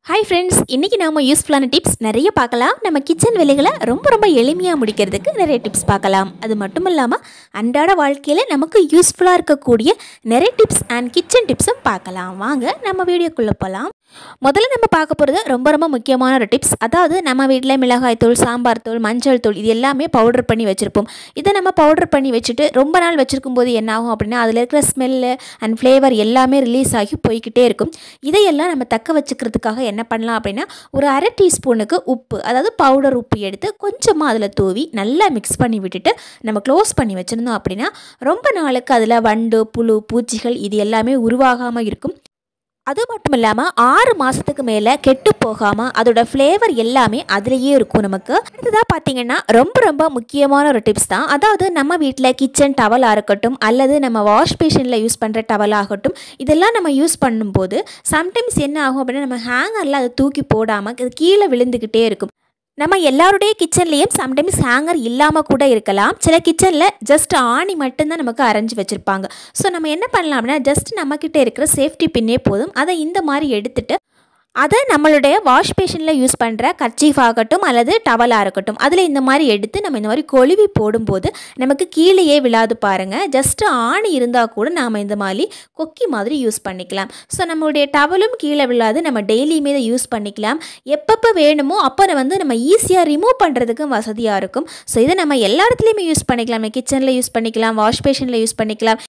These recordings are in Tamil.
ஹாய் ஃப்ரெண்ட்ஸ், இன்றைக்கி நாம் யூஸ்ஃபுல்லான டிப்ஸ் நிறைய பார்க்கலாம். நம்ம கிச்சன் வேலைகளை ரொம்ப எளிமையாக முடிக்கிறதுக்கு நிறைய டிப்ஸ் பார்க்கலாம். அது மட்டும் இல்லாமல் அன்றாட வாழ்க்கையில் நமக்கு யூஸ்ஃபுல்லாக இருக்கக்கூடிய நிறைய டிப்ஸ் அண்ட் கிச்சன் டிப்ஸும் பார்க்கலாம். வாங்க நம்ம வீடியோக்குள்ளே போகலாம். முதல்ல நம்ம பார்க்க போகிறது ரொம்ப முக்கியமான ஒரு டிப்ஸ். அதாவது நம்ம வீட்டில் மிளகாய் தூள், சாம்பார் தூள், மஞ்சள் தூள் இது எல்லாமே பவுடர் பண்ணி வச்சுருப்போம். இதை நம்ம பவுடர் பண்ணி வச்சுட்டு ரொம்ப நாள் வச்சுருக்கும் போது என்ன ஆகும் அப்படின்னா, அதில் இருக்கிற ஸ்மெல்லு அண்ட் ஃப்ளேவர் எல்லாமே ரிலீஸ் ஆகி போய்கிட்டே இருக்கும். இதையெல்லாம் நம்ம தக்க வச்சுக்கிறதுக்காக என்ன பண்ணலாம் அப்படின்னா, ஒரு அரை டீஸ்பூனுக்கு உப்பு, அதாவது பவுடர் உப்பு எடுத்து கொஞ்சமாக அதில் தூவி நல்லா மிக்ஸ் பண்ணி விட்டுட்டு நம்ம க்ளோஸ் பண்ணி வச்சுருந்தோம் அப்படின்னா ரொம்ப நாளுக்கு அதில் வண்டு, புழு, பூச்சிகள் இது எல்லாமே உருவாகாமல் இருக்கும். அது மட்டும் இல்லாமல் 6 மாதத்துக்கு மேலே கெட்டு போகாமல் அதோட ஃப்ளேவர் எல்லாமே அதிலேயே இருக்கும். நமக்கு அடுத்ததாக பார்த்தீங்கன்னா ரொம்ப முக்கியமான ஒரு டிப்ஸ் தான். அதாவது நம்ம வீட்டில் கிச்சன் டவலாக இருக்கட்டும் அல்லது நம்ம வாஷ் பேஷனில் யூஸ் பண்ணுற டவலாகட்டும், இதெல்லாம் நம்ம யூஸ் பண்ணும்போது சம்டைம்ஸ் என்ன ஆகும் அப்படின்னா, நம்ம ஹேங்கரில் அதை தூக்கி போடாமல் அது கீழே விழுந்துக்கிட்டே இருக்கும். நம்ம எல்லாருடைய கிச்சன்லேயும் சம்டைம்ஸ் ஹேங்கர் இல்லாமல் கூட இருக்கலாம். சில கிச்சனில் ஜஸ்ட் ஆணி மட்டும்தான் நமக்கு அரைஞ்சி வச்சுருப்பாங்க. ஸோ நம்ம என்ன பண்ணலாம் அப்படின்னா, ஜஸ்ட் நம்மக்கிட்ட இருக்கிற சேஃப்டி பின்னே போதும். அதை இந்த மாதிரி எடுத்துகிட்டு அதை நம்மளுடைய வாஷ் பேஷனில் யூஸ் பண்ணுற கர்ச்சீஃப் ஆகட்டும் அல்லது டவலாக இருக்கட்டும், அதில் இந்த மாதிரி எடுத்து நம்ம இந்த மாதிரி கொழுவி போடும்போது நமக்கு கீழேயே விழாது பாருங்கள். ஜஸ்ட்டு ஆணி இருந்தால் கூட நாம் இந்த மாதிரி கொக்கி மாதிரி யூஸ் பண்ணிக்கலாம். ஸோ நம்மளுடைய டவலும் கீழே விழாது, நம்ம டெய்லியுமே இதை யூஸ் பண்ணிக்கலாம். எப்பப்போ வேணுமோ அப்போ நம்ம ஈஸியாக ரிமூவ் பண்ணுறதுக்கும் வசதியாக இருக்கும். ஸோ இதை நம்ம எல்லா இடத்துலையுமே யூஸ் பண்ணிக்கலாம். நம்ம கிச்சனில் யூஸ் பண்ணிக்கலாம், வாஷ் பேஷனில் யூஸ் பண்ணிக்கலாம்.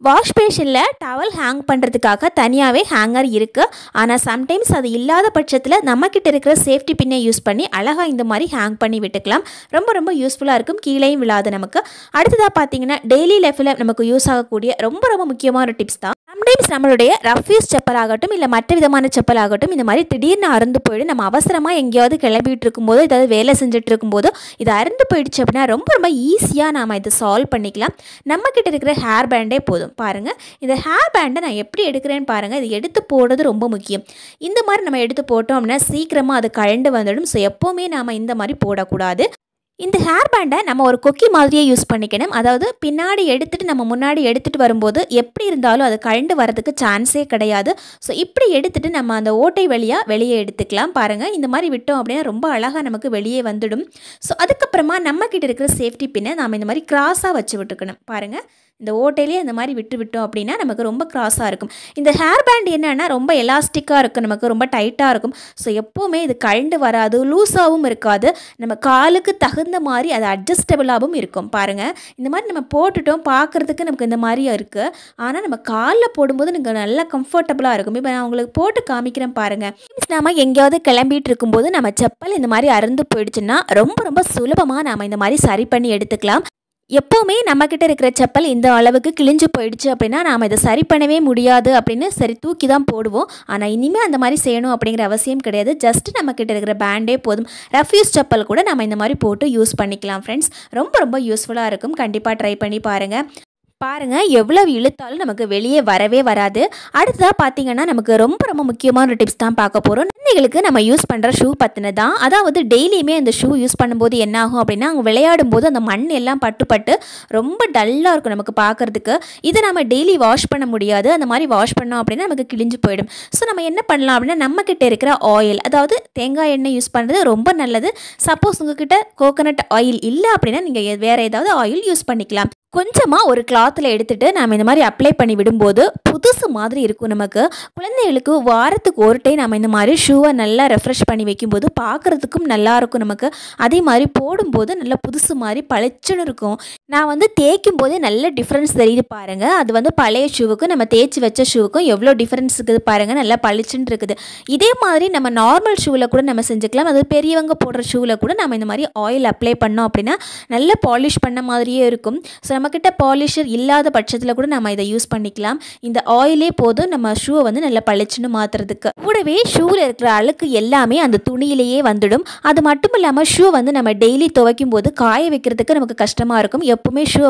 வாஷ் பேஷனில் டவல் ஹேங் பண்ணுறதுக்காக தனியாகவே ஹேங்கர் இருக்குது. ஆனால் சம்டைம்ஸ் அது இல்லாத பட்சத்தில் நம்மக்கிட்ட இருக்கிற சேஃப்டி பின்னை யூஸ் பண்ணி அழகாக இந்த மாதிரி ஹேங் பண்ணி விட்டுக்கலாம். ரொம்ப யூஸ்ஃபுல்லாக இருக்கும், கீழேயும் விழாது நமக்கு. அடுத்ததாக பார்த்தீங்கன்னா, டெய்லி லைஃப்பில் நமக்கு யூஸ் ஆகக்கூடிய ரொம்ப முக்கியமான ஒரு டிப்ஸ் தான். சம்டைம்ஸ் நம்மளுடைய ரஃப்யூஸ் செப்பல் ஆகட்டும் இல்லை மற்ற விதமான செப்பல் ஆகட்டும், இந்த மாதிரி திடீர்னு அறுந்து போயிடும். நம்ம அவசரமாக எங்கேயாவது கிளம்பிட்டு இருக்கும்போது, ஏதாவது வேலை செஞ்சுட்டு இருக்கும்போது இது அறுந்து போயிடுச்சு அப்படின்னா ரொம்ப ஈஸியாக நாம் இதை சால்வ் பண்ணிக்கலாம். நம்மக்கிட்ட இருக்கிற ஹேர் பேண்டே போதும். பாருங்கள், இந்த ஹேர் பேண்டை நான் எப்படி எடுக்கிறேன்னு பாருங்கள். இது எடுத்து போடுறது ரொம்ப முக்கியம். இந்த மாதிரி நம்ம எடுத்து போட்டோம் அப்படின்னா சீக்கிரமாக அது கழண்டு வந்துடும். ஸோ எப்போவுமே நாம் இந்த மாதிரி போடக்கூடாது. இந்த ஹேர் பேண்டை நம்ம ஒரு கொக்கி மாதிரியே யூஸ் பண்ணிக்கணும். அதாவது பின்னாடி எடுத்துகிட்டு நம்ம முன்னாடி எடுத்துகிட்டு வரும்போது எப்படி இருந்தாலும் அது கழண்டு வரதுக்கு சான்ஸே கிடையாது. ஸோ இப்படி எடுத்துகிட்டு நம்ம அந்த ஓட்டை வழியாக வெளியே எடுத்துக்கலாம். பாருங்கள், இந்த மாதிரி விட்டோம் அப்படின்னா ரொம்ப அழகாக நமக்கு வெளியே வந்துடும். ஸோ அதுக்கப்புறமா நம்மக்கிட்ட இருக்கிற சேஃப்டி பின்னை நாம் இந்த மாதிரி கிராஸாக வச்சு விட்டுக்கணும். பாருங்கள், இந்த ஓட்டையிலே அந்த மாதிரி விட்டோம் அப்படின்னா நமக்கு ரொம்ப கிராஸாக இருக்கும். இந்த ஹேர் பேண்ட் என்னென்னா ரொம்ப எலாஸ்டிக்காக இருக்கும், நமக்கு ரொம்ப டைட்டாக இருக்கும். ஸோ எப்போவுமே இது கழண்டு வராது, லூஸாகவும் இருக்காது. நம்ம காலுக்கு தகுந்த மாதிரி அது அட்ஜஸ்டபிளாகவும் இருக்கும். பாருங்கள், இந்த மாதிரி நம்ம போட்டுட்டோம், பார்க்குறதுக்கு நமக்கு இந்த மாதிரி இருக்குது. ஆனால் நம்ம காலில் போடும்போது எனக்கு நல்லா கம்ஃபர்டபுளாக இருக்கும். இப்போ நான் உங்களுக்கு போட்டு காமிக்கிறேன் பாருங்கள். நம்ம எங்கேயாவது கிளம்பிட்டு இருக்கும்போது நம்ம செப்பல் இந்த மாதிரி அறுந்து போயிடுச்சுன்னா ரொம்ப சுலபமாக நாம் இந்த மாதிரி சரி பண்ணி எடுத்துக்கலாம். எப்போவுமே நம்மக்கிட்ட இருக்கிற செப்பல் இந்த அளவுக்கு கிழிஞ்சு போயிடுச்சு அப்படின்னா நாம் இதை சரி பண்ணவே முடியாது அப்படின்னு சரி தூக்கி தான் போடுவோம். ஆனால் இனிமேல் அந்த மாதிரி செய்யணும் அப்படிங்கிற அவசியம் கிடையாது. ஜஸ்ட்டு நம்மக்கிட்ட இருக்கிற பேண்டே போதும். ரஃப்யூஸ் செப்பல் கூட நம்ம இந்த மாதிரி போட்டு யூஸ் பண்ணிக்கலாம். ஃப்ரெண்ட்ஸ், ரொம்ப யூஸ்ஃபுல்லாக இருக்கும். கண்டிப்பாக ட்ரை பண்ணி பாருங்கள், எவ்வளவு இழுத்தாலும் நமக்கு வெளியே வரவே வராது. அடுத்ததாக பார்த்தீங்கன்னா, நமக்கு ரொம்ப முக்கியமான ஒரு டிப்ஸ் தான் பார்க்க போகிறோம். குழந்தைகளுக்கு நம்ம யூஸ் பண்ணுற ஷூ பற்றின தான். அதாவது டெய்லியுமே அந்த ஷூ யூஸ் பண்ணும்போது என்ன ஆகும் அப்படின்னா, அவங்க விளையாடும் போது அந்த மண் எல்லாம் பட்டு ரொம்ப டல்லாக இருக்கும் நமக்கு பார்க்குறதுக்கு. இதை நம்ம டெய்லி வாஷ் பண்ண முடியாது. அந்த மாதிரி வாஷ் பண்ணோம் அப்படின்னா நமக்கு கிழிஞ்சு போயிடும். ஸோ நம்ம என்ன பண்ணலாம் அப்படின்னா, நம்மக்கிட்ட இருக்கிற ஆயில், அதாவது தேங்காய் எண்ணெய் யூஸ் பண்ணுறது ரொம்ப நல்லது. சப்போஸ் உங்ககிட்ட கோகோனட் ஆயில் இல்லை அப்படின்னா நீங்கள் வேறு ஏதாவது ஆயில் யூஸ் பண்ணிக்கலாம். கொஞ்சமாக ஒரு கிளாத்தில் எடுத்துகிட்டு நாம் இந்த மாதிரி அப்ளை பண்ணி விடும்போது புதுசு மாதிரி இருக்கும். நமக்கு குழந்தைகளுக்கு வாரத்துக்கு ஒரு டைம் நம்ம இந்த மாதிரி ஷூவை நல்லா ரெஃப்ரெஷ் பண்ணி வைக்கும்போது பார்க்குறதுக்கும் நல்லாயிருக்கும் நமக்கு. அதே மாதிரி போடும்போது நல்லா புதுசு மாதிரி பளிச்சுன்னு இருக்கும். நான் தேய்க்கும் போதே நல்ல டிஃப்ரென்ஸ் தெரியுது பாருங்கள். அது பழைய ஷூவுக்கும் நம்ம தேய்ச்சி வச்ச ஷூவுக்கும் எவ்வளோ டிஃப்ரென்ஸ் இருக்குது பாருங்கள். நல்லா பளிச்சுன்னு இருக்குது. இதே மாதிரி நம்ம நார்மல் ஷூவில் கூட நம்ம செஞ்சுக்கலாம். அது பெரியவங்க போடுற ஷூவில் கூட நம்ம இந்த மாதிரி ஆயில் அப்ளை பண்ணோம் அப்படின்னா நல்ல பாலிஷ் பண்ண மாதிரியே இருக்கும். ஸோ நம்மக்கிட்ட பாலிஷர் இல்லாத பட்சத்தில் கூட நம்ம இதை யூஸ் பண்ணிக்கலாம். இந்த ஆயிலே போதும் நம்ம ஷூவை நல்லா பளிச்சுன்னு மாற்றுறதுக்கு. கூடவே ஷூவில் இருக்கிற அழுக்கு எல்லாமே அந்த துணியிலேயே வந்துடும். அது மட்டும் இல்லாமல் ஷூ நம்ம டெய்லி துவைக்கும் போது காய வைக்கிறதுக்கு நமக்கு கஷ்டமாக இருக்கும். எப்பவுமே ஷூ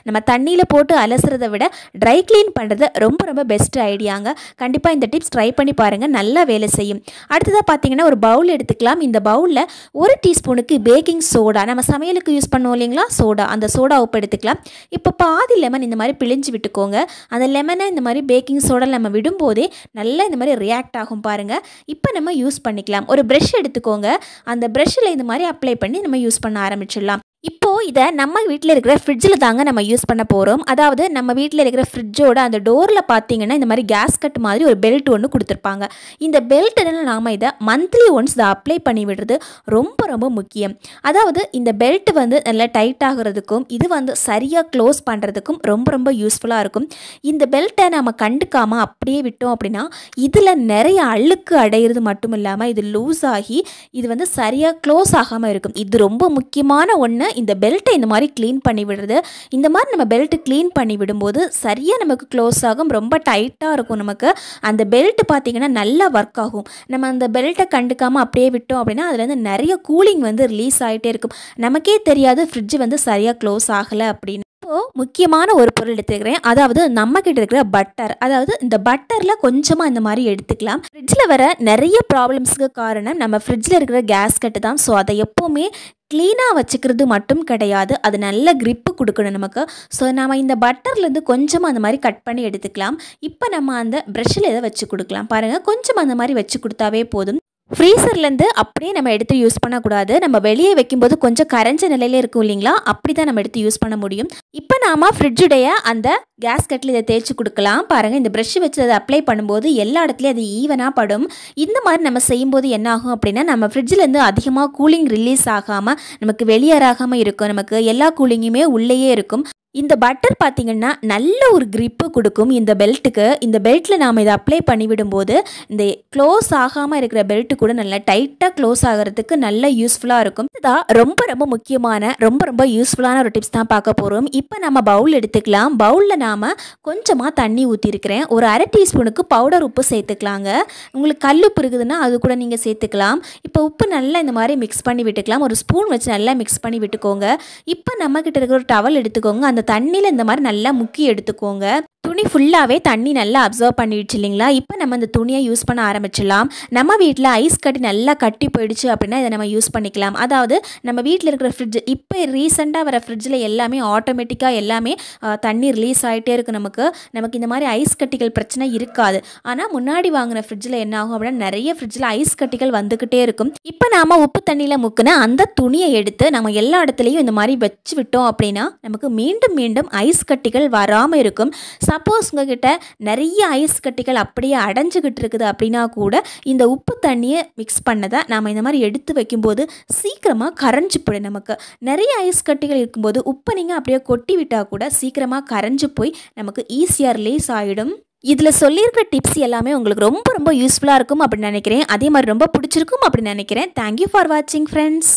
நம்ம தண்ணியில் போட்டு அலசுறதை விட ட்ரை க்ளீன் பண்ணுறது ரொம்ப பெஸ்ட் ஐடியாங்க. கண்டிப்பாக இந்த டிப்ஸ் ட்ரை பண்ணி பாருங்கள், நல்லா வேலை செய்யும். அடுத்ததாக பார்த்தீங்கன்னா, ஒரு பவுல் எடுத்துக்கலாம். இந்த பவுலில் 1 டீஸ்பூனுக்கு பேக்கிங் சோடா, நம்ம சமையலுக்கு யூஸ் பண்ணுவோம் இல்லைங்களா, சோடா, அந்த சோடா உப்பு எடுத்துக்கலாம். இப்போ பாதி லெமன் இந்த மாதிரி பிழிஞ்சு விட்டுக்கோங்க. அந்த லெமனை இந்த மாதிரி பேக்கிங் சோடா நம்ம விடும்போதே நல்லா இந்த மாதிரி ரியாக்ட் ஆகும் பாருங்கள். இப்போ நம்ம யூஸ் பண்ணிக்கலாம். ஒரு ப்ரஷ் எடுத்துக்கோங்க. அந்த ப்ரஷ்ஷில் இந்த மாதிரி அப்ளை பண்ணி நம்ம யூஸ் பண்ண ஆரம்பிச்சிடலாம். இப்போது இதை நம்ம வீட்டில் இருக்கிற ஃப்ரிட்ஜில் தாங்க நம்ம யூஸ் பண்ண போகிறோம். அதாவது நம்ம வீட்டில் இருக்கிற ஃப்ரிட்ஜோட அந்த டோரில் பார்த்தீங்கன்னா இந்த மாதிரி கேஸ்கட் மாதிரி ஒரு பெல்ட் ஒன்று கொடுத்துருப்பாங்க. இந்த பெல்ட்டில் நாம் இதை மந்த்லி ஒன்ஸ் இதை அப்ளை பண்ணி விடுறது ரொம்ப ரொம்ப முக்கியம். அதாவது இந்த பெல்ட் வந்து நல்லா டைட் ஆகிறதுக்கும் இது வந்து சரியாக க்ளோஸ் பண்ணுறதுக்கும் ரொம்ப ரொம்ப யூஸ்ஃபுல்லாக இருக்கும். இந்த பெல்ட்டை நம்ம கண்டுக்காமல் அப்படியே விட்டோம் அப்படின்னா இதில் நிறைய அழுக்கு அடையிறது மட்டும் இல்லாமல் இது லூஸ் ஆகி இது வந்து சரியாக க்ளோஸ் ஆகாமல் இருக்கும். இது ரொம்ப முக்கியமான ஒன்று. இந்த பெல்ட்டை இந்த மாதிரி க்ளீன் பண்ணி விடுறது. இந்த மாதிரி நம்ம பெல்ட்டு க்ளீன் பண்ணி விடும்போது சரியாக நமக்கு க்ளோஸ் ஆகும். ரொம்ப டைட்டாக இருக்கும். நமக்கு அந்த பெல்ட் பார்த்திங்கன்னா நல்லா ஒர்க் ஆகும். நம்ம அந்த பெல்ட்டை கண்டுக்காமல் அப்படியே விட்டோம் அப்படின்னா அதுலேருந்து நிறைய கூலிங் வந்து ரிலீஸ் ஆகிட்டே இருக்கும். நமக்கே தெரியாது ஃப்ரிட்ஜ் வந்து சரியாக க்ளோஸ் ஆகலை அப்படின்னு. முக்கியமான ஒரு பொருள் எடுத்துக்கிறேன். அதாவது நம்ம கிட்ட இருக்கிற பட்டர். அதாவது இந்த பட்டரில் கொஞ்சமாக இந்த மாதிரி எடுத்துக்கலாம். ஃப்ரிட்ஜில் வர நிறைய ப்ராப்ளம்ஸுக்கு காரணம் நம்ம ஃப்ரிட்ஜில் இருக்கிற கேஸ்கட்டு தான். ஸோ அதை எப்போவுமே க்ளீனாக வச்சுக்கிறது மட்டும் கிடையாது, அது நல்ல க்ரிப்பு கொடுக்கணும் நமக்கு. ஸோ நம்ம இந்த பட்டர்லேருந்து கொஞ்சமாக அந்த மாதிரி கட் பண்ணி எடுத்துக்கலாம். இப்போ நம்ம அந்த ப்ரஷ்ஷில் இதை வச்சு கொடுக்கலாம். பாருங்கள், கொஞ்சம் அந்த மாதிரி வச்சு கொடுத்தாவே போதும். ஃப்ரீசர்லேருந்து அப்படியே நம்ம எடுத்து யூஸ் பண்ணக்கூடாது. நம்ம வெளியே வைக்கும்போது கொஞ்சம் கரைஞ்ச நிலையிலே இருக்கும் இல்லைங்களா, அப்படி தான் நம்ம எடுத்து யூஸ் பண்ண முடியும். இப்போ நாம் ஃப்ரிட்ஜுடைய அந்த கேஸ்கட்டில் இதை தேய்ச்சி கொடுக்கலாம். பாருங்கள், இந்த ப்ரஷ் வச்சு அதை அப்ளை பண்ணும்போது எல்லா இடத்துலையும் அது ஈவனாக படும். இந்த மாதிரி நம்ம செய்யும்போது என்ன ஆகும் அப்படின்னா நம்ம ஃப்ரிட்ஜிலேருந்து அதிகமாக கூலிங் ரிலீஸ் ஆகாமல் நமக்கு வெளியேறாகாமல் இருக்கும். நமக்கு எல்லா கூலிங்குமே உள்ளேயே இருக்கும். இந்த பட்டர் பார்த்திங்கன்னா நல்ல ஒரு க்ரிப்பு கொடுக்கும் இந்த பெல்ட்டுக்கு. இந்த பெல்ட்டில் நாம் இதை அப்ளை பண்ணிவிடும்போது இந்த க்ளோஸ் ஆகாமல் இருக்கிற பெல்ட்டு கூட நல்லா டைட்டாக க்ளோஸ் ஆகிறதுக்கு நல்ல யூஸ்ஃபுல்லாக இருக்கும். இதுதான் ரொம்ப ரொம்ப முக்கியமான ரொம்ப யூஸ்ஃபுல்லான ஒரு டிப்ஸ் தான் பார்க்க போகிறோம். இப்போ நம்ம பவுல் எடுத்துக்கலாம். பவுலில் நாம் கொஞ்சமாக தண்ணி ஊற்றிருக்கிறேன். ஒரு அரை டீஸ்பூனுக்கு பவுடர் உப்பு சேர்த்துக்கலாங்க. உங்களுக்கு கல் உப்பு இருக்குதுன்னா அது கூட நீங்கள் சேர்த்துக்கலாம். இப்போ உப்பு நல்லா இந்த மாதிரி மிக்ஸ் பண்ணி விட்டுக்கலாம். ஒரு ஸ்பூன் வச்சு நல்லா மிக்ஸ் பண்ணி விட்டுக்கோங்க. இப்போ நம்மக்கிட்ட இருக்கிற ஒரு டவல் எடுத்துக்கோங்க. அந்த தண்ணியில் இந்த மாதிரி நல்லா முக்கி எடுத்துக்கோங்க. துணி ஃபுல்லாகவே தண்ணி நல்லா அப்சர்வ் பண்ணிடுச்சு இல்லைங்களா. இப்போ நம்ம இந்த துணியை யூஸ் பண்ண ஆரம்பிச்சிடலாம். நம்ம வீட்டில் ஐஸ் கட்டி நல்லா கட்டி போயிடுச்சு அப்படின்னா இதை நம்ம யூஸ் பண்ணிக்கலாம். அதாவது நம்ம வீட்டில் இருக்கிற ஃப்ரிட்ஜ் இப்போ ரீசெண்டாக வர ஃப்ரிட்ஜில் எல்லாமே ஆட்டோமேட்டிக்காக எல்லாமே தண்ணி ரிலீஸ் ஆகிட்டே இருக்குது. நமக்கு இந்த மாதிரி ஐஸ் கட்டிகள் பிரச்சனை இருக்காது. ஆனால் முன்னாடி வாங்கின ஃப்ரிட்ஜில் என்ன ஆகும் அப்படின்னா நிறைய ஃப்ரிட்ஜில் ஐஸ் கட்டிகள் வந்துக்கிட்டே இருக்கும். இப்போ நாம் உப்பு தண்ணியில் முக்கின அந்த துணியை எடுத்து நம்ம எல்லா இடத்துலையும் இந்த மாதிரி வச்சு விட்டோம் அப்படின்னா நமக்கு மீண்டும் மீண்டும் ஐஸ் கட்டிகள் வராமல் இருக்கும். சப்போஸ் உங்ககிட்ட நிறைய ஐஸ் கட்டிகள் அப்படியே அடைஞ்சிக்கிட்டு இருக்குது அப்படின்னா கூட இந்த உப்பு தண்ணியை மிக்ஸ் பண்ணதை நாம் இந்த மாதிரி எடுத்து வைக்கும்போது சீக்கிரமாக கரைஞ்சி போயிடும். நமக்கு நிறைய ஐஸ் கட்டிகள் இருக்கும்போது உப்பை நீங்கள் அப்படியே கொட்டி விட்டால் கூட சீக்கிரமாக கரைஞ்சி போய் நமக்கு ஈஸியாக ரிலீஸ் ஆகிடும். இதில் சொல்லியிருக்கிற டிப்ஸ் எல்லாமே உங்களுக்கு ரொம்ப யூஸ்ஃபுல்லாக இருக்கும் அப்படின்னு நினைக்கிறேன். அதே மாதிரி ரொம்ப பிடிச்சிருக்கும் அப்படின்னு நினைக்கிறேன். தேங்க்யூ ஃபார் வாட்சிங் ஃப்ரெண்ட்ஸ்.